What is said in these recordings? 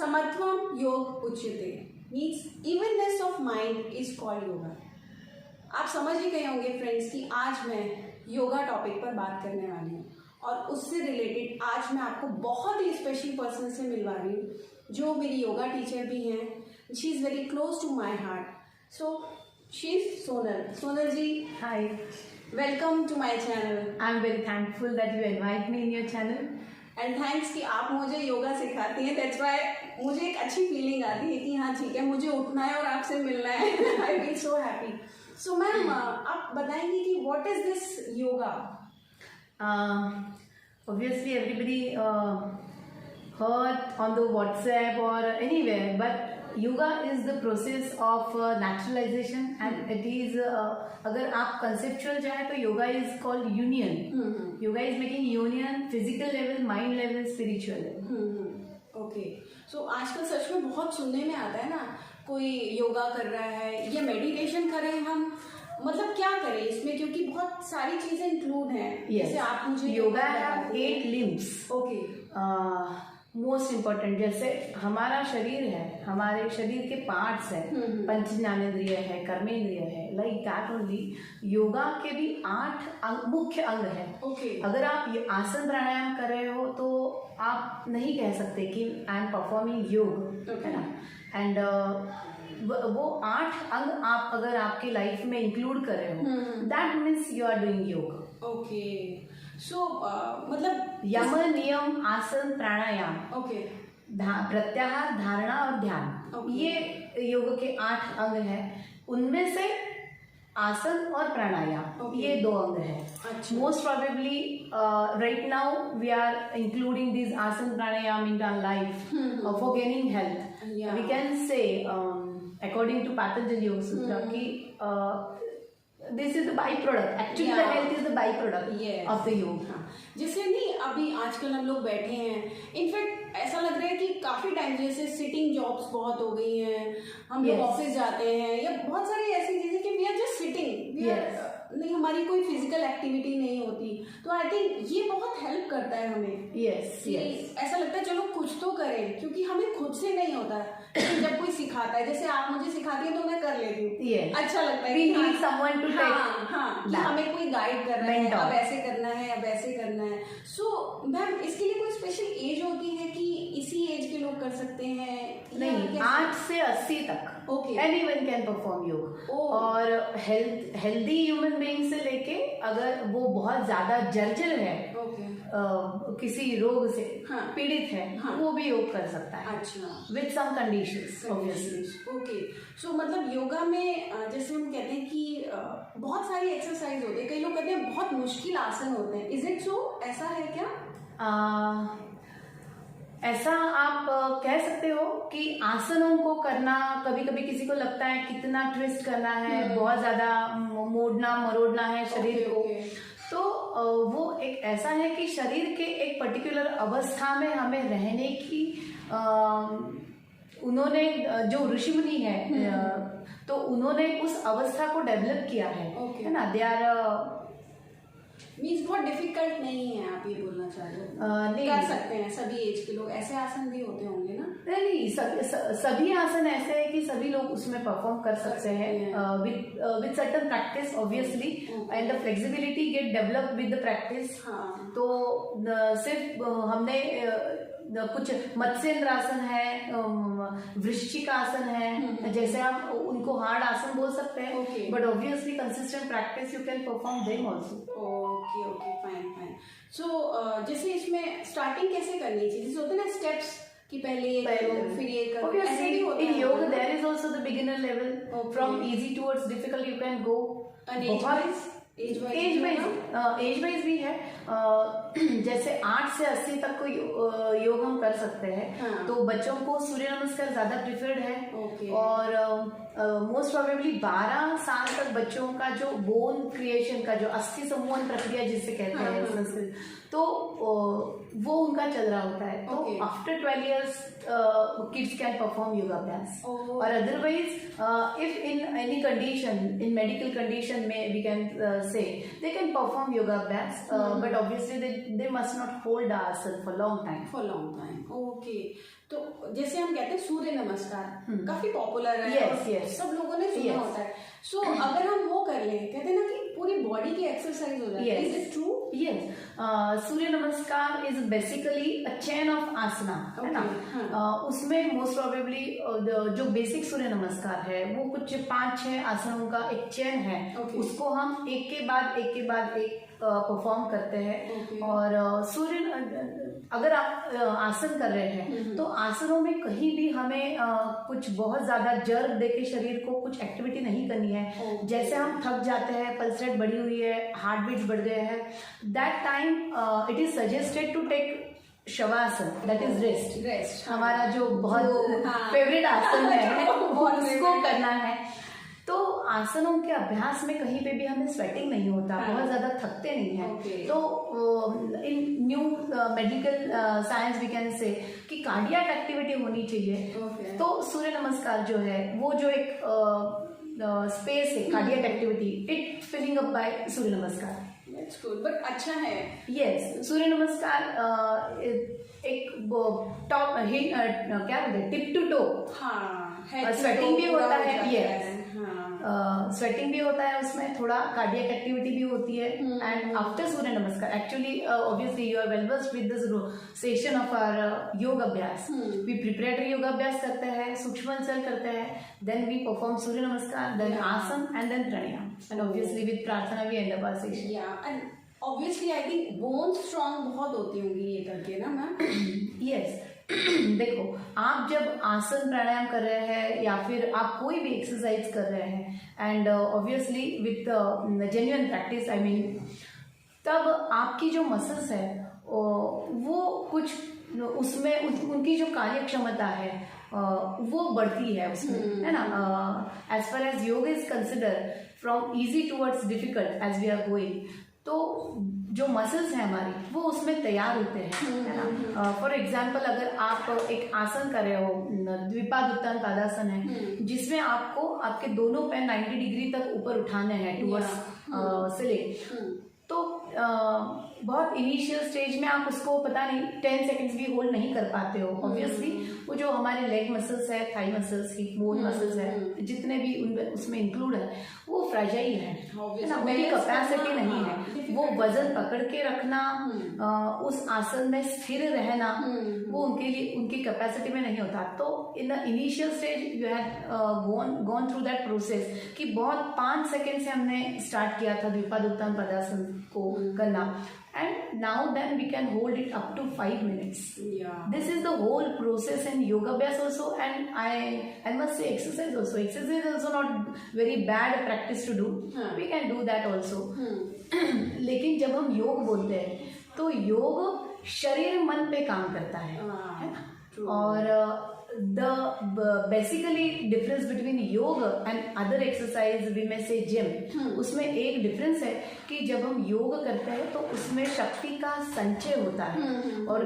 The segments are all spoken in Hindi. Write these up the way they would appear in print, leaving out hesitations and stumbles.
समत्वम योग उच्यते means evenness of mind is called yoga. आप समझ ही गए होंगे फ्रेंड्स कि आज मैं योगा टॉपिक पर बात करने वाली हूँ और उससे रिलेटेड आज मैं आपको बहुत ही स्पेशल पर्सन से मिलवा रही हूँ जो मेरी योगा टीचर भी हैं। She is very close to my heart. So she is Sonal. Sonal ji, Hi, welcome to my channel. I'm very thankful that you invite me in your channel. And thanks कि आप मुझे योगा सिखाती हैं। दैट्स वाई मुझे एक अच्छी फीलिंग आती है कि हाँ ठीक है, मुझे उठना है और आपसे मिलना है। I feel so happy. So ma'am, आप बताएंगे कि what is this yoga? Obviously, everybody heard on the WhatsApp or anywhere, but yoga is the process of naturalization, and it is अगर आप conceptual जाए तो yoga is called union. Yoga is making union physical level, mind level, spiritual level. Okay. So आजकल सच में बहुत सुनने में आता है ना, कोई योगा कर रहा है या मेडिटेशन करें हम, मतलब क्या करें इसमें, क्योंकि बहुत सारी चीजें इंक्लूड हैं। जैसे आप मुझे yoga have 8 limbs. Okay. Most important, जैसे हमारा शरीर है, हमारे शरीर के पार्ट्स है, पंच ज्ञानेंद्रिय है, कर्मेंद्रिय है, लाइक दैट ओनली योगा के भी 8 मुख्य अंग है। अगर आप ये आसन प्राणायाम कर रहे हो तो आप नहीं कह सकते कि आई एम परफॉर्मिंग योग, है ना। एंड वो 8 अंग आप अगर आपके लाइफ में इंक्लूड कर रहे हो, that means you are doing yoga. Okay. So मतलब यम, नियम, आसन, प्राणायाम, ओके, प्रत्याहार, धारणा और ध्यान, ये योग के 8 अंग हैं। उनमें से आसन और प्राणायाम ये 2 अंग हैं। Most probably right now we are including this asan pranayam in our life for gaining health. We can say according to Patanjali yog sutra कि this is the by product, actually the health is the by product of the yog. जैसे नहीं, अभी आजकल हम लोग बैठे हैं, इनफैक्ट ऐसा लग रहा है कि काफी टाइम जैसे सिटिंग जॉब्स बहुत हो गई हैं, हम लोग ऑफिस जाते हैं या बहुत सारी ऐसी चीजें कि वी आर जस्ट सिटिंग, नहीं हमारी कोई फिजिकल एक्टिविटी नहीं होती। तो आई थिंक ये बहुत हेल्प करता है हमें। यस, ऐसा लगता है चलो कुछ तो करें, क्योंकि हमें खुद से नहीं होता है। जब कोई सिखाता है, जैसे आप मुझे सिखाती हैं तो मैं कर लेती हूँ, अच्छा लगता है। We need someone to कि हमें कोई गाइड कर रहा है, अब ऐसे करना है, अब ऐसे करना है। सो मैम, इसके लिए कोई स्पेशल एज होती है कि इसी एज के लोग कर सकते हैं? नहीं, 8 से 80 तक एनीवन कैन परफॉर्म योग। और हेल्दी ह्यूमन बीइंग से लेके अगर वो बहुत ज्यादा जर्जर है, किसी रोग से पीड़ित है, वो भी योग कर सकता है। अच्छा, with some conditions obviously. Okay. So मतलब योगा में जैसे हम कहते हैं कि बहुत सारी एक्सरसाइज होती है, कई लोग कहते हैं बहुत मुश्किल आसन होते हैं। Is it so? ऐसा है क्या? ऐसा आप कह सकते हो कि आसनों को करना कभी कभी किसी को लगता है कितना ट्विस्ट करना है, बहुत ज्यादा मोड़ना मरोड़ना है शरीर को। तो वो एक ऐसा है कि शरीर के एक पर्टिकुलर अवस्था में हमें रहने की उन्होंने जो ऋषि मुनि है तो उन्होंने उस अवस्था को डेवलप किया है ना। दे आर मीन्स बहुत डिफिकल्ट नहीं है, आप ये बोलना चाह रहे हो? कर सकते हैं सभी एज के लोग, ऐसे आसन भी होते होंगे ना? नहीं, सभी आसन ऐसे है कि सभी लोग उसमें परफॉर्म कर सकते हैं with certain practice obviously, and the flexibility get develop with the practice. तो सिर्फ हमने कुछ मत्स्येंद्र आसन है, वृश्चिक आसन है, जैसे आप उनको हार्ड आसन बोल सकते हैं, but obviously consistent practice you can perform them also. Okay, fine. So जैसे इसमें स्टार्टिंग कैसे करनी चाहिए? जैसे होते हैं ना स्टेप्स कि पहले ये करो फिर ये करो, ऐसे भी होता है। In yoga there is also the beginner level, from easy towards difficult you can go. Age wise भी है। जैसे 8 से 80 तक को योग हम कर सकते हैं। तो बच्चों को सूर्य नमस्कार ज्यादा प्रिफर्ड है। और मोस्ट प्रोबेबली 12 साल तक बच्चों का जो बोन क्रिएशन का जो अस्थि समूहन प्रक्रिया जिसे कहते हैं संस्कृत, तो वो उनका चल रहा होता है। तो after 12 years kids can perform योगाभ्यास। और otherwise if in any condition, in medical condition में we can say they can perform perform yoga abhyas, but obviously they must not hold the asana for long time. For long time okay. तो जैसे हम कहते हैं सूर्य नमस्कार काफी पॉपुलर है. Yes, yes. सब लोगों ने सुना Yes. होता है. सो अगर हम वो कर लें, कहते हैं ना कि पूरी बॉडी की एक्सरसाइज हो जाती है. Yes. Is it true? Yes, Surya Namaskar is basically a chain of asana, है ना. उसमें मोस्ट प्रोबेबली जो बेसिक सूर्य नमस्कार है वो कुछ 5-6 आसनों का एक चेन है. Okay. उसको हम एक के बाद एक परफॉर्म करते हैं. Okay. और सूर्य अगर आप आसन कर रहे हैं तो आसनों में कहीं भी हमें कुछ बहुत ज्यादा जर्क देके शरीर को कुछ एक्टिविटी नहीं करनी है. Okay. जैसे हम थक जाते हैं, पल्स रेट बढ़ी हुई है, हार्ट बीट्स बढ़ गए हैं, that time it is suggested to take shavasana, that is rest. Rest हमारा जो बहुत फेवरेट आसन है उसको करना है. तो आसनों के अभ्यास में कहीं पे भी हमें स्वेटिंग नहीं होता, बहुत ज्यादा थकते नहीं है. Okay. तो in new medical science we can say कि कार्डियक एक्टिविटी होनी चाहिए. Okay. तो सूर्य नमस्कार जो है वो जो एक स्पेस है cardiac activity, it filling up by Surya Namaskar. That's good. But अच्छा है. यस, सूर्य नमस्कार एक टॉप क्या बोलते हैं, टिप टू टो. हाँ, स्वेटिंग भी होता है. यस. स्वेटिंग भी होता है, उसमें थोड़ा कार्डियक एक्टिविटी भी होती है. And after Surya Namaskar actually obviously you are well versed with this session of our yoga अभ्यास. वी प्रिपरेटरी योग अभ्यास करते हैं, सूक्ष्म चल करते हैं, then we perform Surya Namaskar, then asan and then pranayam, and obviously with prarthana we end up our session. Yeah and obviously I think bone strong बहुत होती होंगी ये करके ना मैम. यस. देखो, आप जब आसन प्राणायाम कर रहे हैं या फिर आप कोई भी एक्सरसाइज कर रहे हैं and obviously with genuine practice, I mean, तब आपकी जो मसल्स है वो कुछ उसमें उनकी जो कार्य क्षमता है वो बढ़ती है उसमें, है ना. As far as yoga is consider from easy towards difficult as we are going, तो जो मसल्स हैं हमारी वो उसमें तैयार होते हैं, है ना. फॉर एग्जाम्पल, अगर आप एक आसन कर रहे हो, द्विपादोत्तान पादासन है, जिसमें आपको आपके दोनों पैर 90 डिग्री तक ऊपर उठाने हैं टूवर्ड्स सिलिंग. तो बहुत इनिशियल स्टेज में आप उसको पता नहीं 10 सेकेंड्स भी होल्ड नहीं कर पाते हो. ऑब्वियसली वो जो हमारे लेग मसल्स है, thigh muscles, hip bone muscles है, जितने भी उसमें इंक्लूड है, वो फ्रेजाइल है ना, उनकी कैपेसिटी नहीं है. वो वजन पकड़ के रखना, उस आसन में स्थिर रहना, वो उनके लिए उनकी कैपेसिटी में नहीं होता. तो in the initial stage you have gone through that process कि बहुत 5 सेकेंड से हमने स्टार्ट किया था द्विपादोत्तान पदासन को करना, and now then we can hold it up to 5 minutes. This is the whole process in yoga abhyas also, and I must say exercise is also not very bad practice to do. We can do that also. लेकिन जब हम योग बोलते हैं तो योग शरीर मन पे काम करता है ना. और the basically difference between yoga and other exercise we may say gym, उसमें एक डिफरेंस है कि जब हम योग करते हैं तो उसमें शक्ति का संचय होता है, और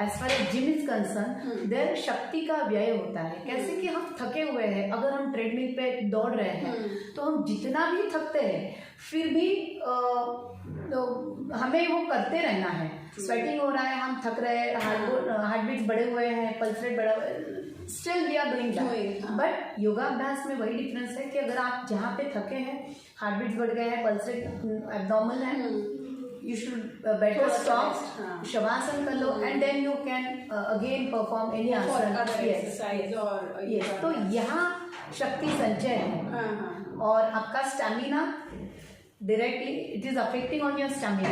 as far as gym is concern there शक्ति का व्यय होता है. कैसे कि हम थके हुए हैं, अगर हम ट्रेडमिल पे दौड़ रहे हैं तो हम जितना भी थकते हैं फिर भी तो हमें वो करते रहना है. स्वेटिंग हो रहा है, हम थक रहे हैं, हार्ट बीट्स बढ़े हुए हैं, पल्स रेट बढ़ा हुआ है, still we are doing that. But योगाभ्यास में वही डिफरेंस है कि अगर आप जहाँ पे थके हैं, हार्ट बीट्स बढ़ गए हैं, पल्स रेट एब्नॉर्मल है, you should better stop, shavasana कर लो, and then you can again perform any आसन. Yes. तो यहाँ शक्ति संचय है, और आपका stamina directly it is affecting on your stamina.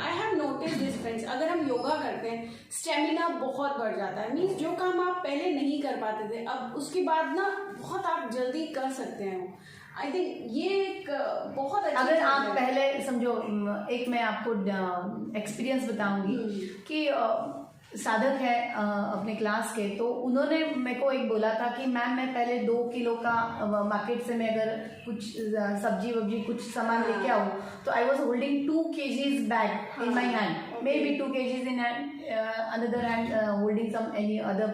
I have notice this friends, अगर हम योगा करते हैं स्टेमिना बहुत बढ़ जाता है. मीन्स जो काम आप पहले नहीं कर पाते थे, अब उसके बाद ना बहुत आप जल्दी कर सकते हैं. आई थिंक ये एक बहुत अच्छा, अगर आप पहले समझो, एक मैं आपको एक्सपीरियंस बताऊंगी कि साधक है अपने क्लास के, तो उन्होंने मेरे को एक बोला था कि मैम मैं पहले 2 किलो का मार्केट से मैं अगर कुछ सब्जी वब्जी कुछ सामान लेके आऊँ तो I was holding 2 kgs bag in my hand, maybe 2 kgs in hand another hand holding some any other,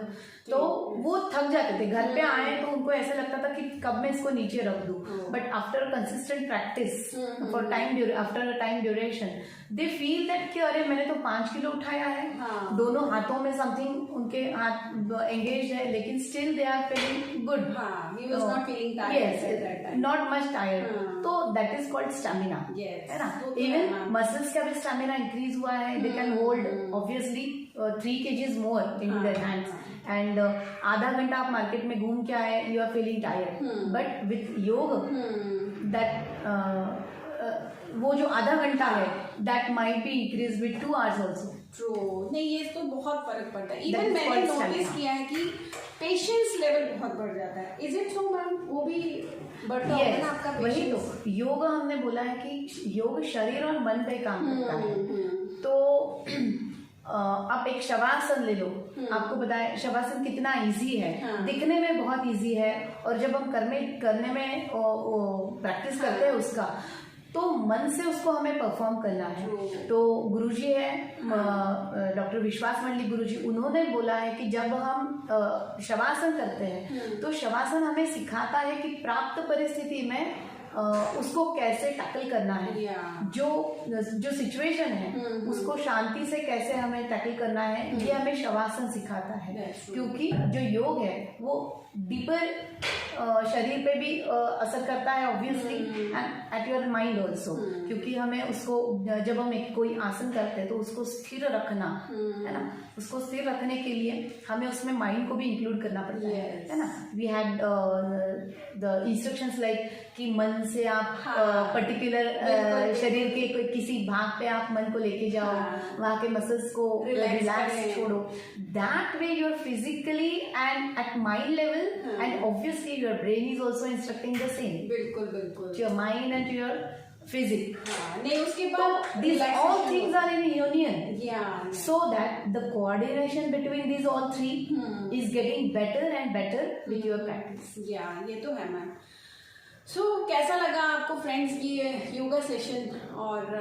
तो वो थक जाते थे। घर पे आए तो उनको ऐसा लगता था कि कब मैं इसको नीचे रख दूं, but after consistent practice for after a time duration they feel that कि अरे मैंने तो 5 किलो उठाया है, दोनों हाथों में समथिंग उनके हाथ एंगेज है, लेकिन still they are feeling good, not much tired. तो दैट इज कॉल्ड स्टैमिना, है ना। इवन मसल्स का भी स्टैमिना इंक्रीज हुआ है, they can hold obviously 3 kgs more in their hands, and आधा घंटा आप मार्केट में घूम के आए, you are feeling tired, but with yoga that वो जो आधा घंटा है that might be increase with 2 hours also. True, नहीं ये तो बहुत फर्क पड़ता है। इवन मैंने नोटिस किया है कि पेशेंस लेवल बहुत बढ़ जाता है। Is it so ma'am? वो भी बढ़ता है ना आपका पेशेंस? वही तो योग हमने बोला है कि योग शरीर और मन पे काम करता है। तो आप एक शवासन ले लो, आपको बताए शवासन कितना इजी है, दिखने में बहुत इजी है, और जब हम करने में प्रैक्टिस करते हैं उसका, तो मन से उसको हमें परफॉर्म करना है। तो गुरुजी है डॉक्टर विश्वास मंडली गुरुजी, उन्होंने बोला है कि जब हम शवासन करते हैं तो शवासन हमें सिखाता है कि प्राप्त परिस्थिति में उसको कैसे टैकल करना है, जो सिचुएशन है उसको शांति से कैसे हमें टैकल करना है, ये हमें शवासन सिखाता है। क्योंकि जो योग है वो डीपर शरीर पे भी असर करता है obviously, and at your mind also, क्योंकि हमें उसको जब हम कोई आसन करते हैं तो उसको स्थिर रखना है ना, उसको स्थिर रखने के लिए हमें उसमें माइंड को भी इंक्लूड करना पड़ता है ना। We had the instructions like कि मन से आप पर्टिकुलर शरीर के किसी भाग पे आप मन को लेके जाओ, वहाँ के मसल्स को रिलैक्स छोड़ो, that way you are physically and at mind level, and obviously your brain is also instructing the same. बिल्कुल बिल्कुल। To your mind and to your physics. नहीं उसके बाद these all things are in union. Yeah. So that the coordination between these all three is getting better and better with your practice. Yeah, ये तो है मैम। सो कैसा लगा आपको फ्रेंड्स ये योगा सेशन? और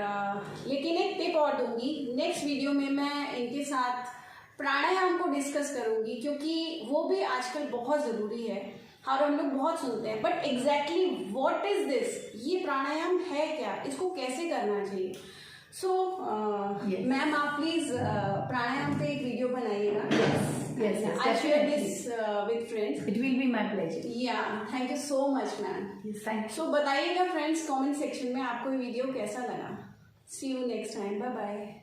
लेकिन एक टिप और दूंगी, नेक्स्ट वीडियो में मैं इनके साथ प्राणायाम को डिस्कस करूंगी, क्योंकि वो भी आजकल बहुत ज़रूरी है और हम लोग बहुत सुनते हैं, but exactly what is this, ये प्राणायाम है क्या, इसको कैसे करना चाहिए। सो मैम आप प्लीज प्राणायाम पे एक वीडियो बनाइएगा। I share this with friends. It will be my pleasure. Yeah thank you so much ma'am. So बताइएगा फ्रेंड्स कमेंट सेक्शन में आपको ये वीडियो कैसा लगा। See you next time, bye bye.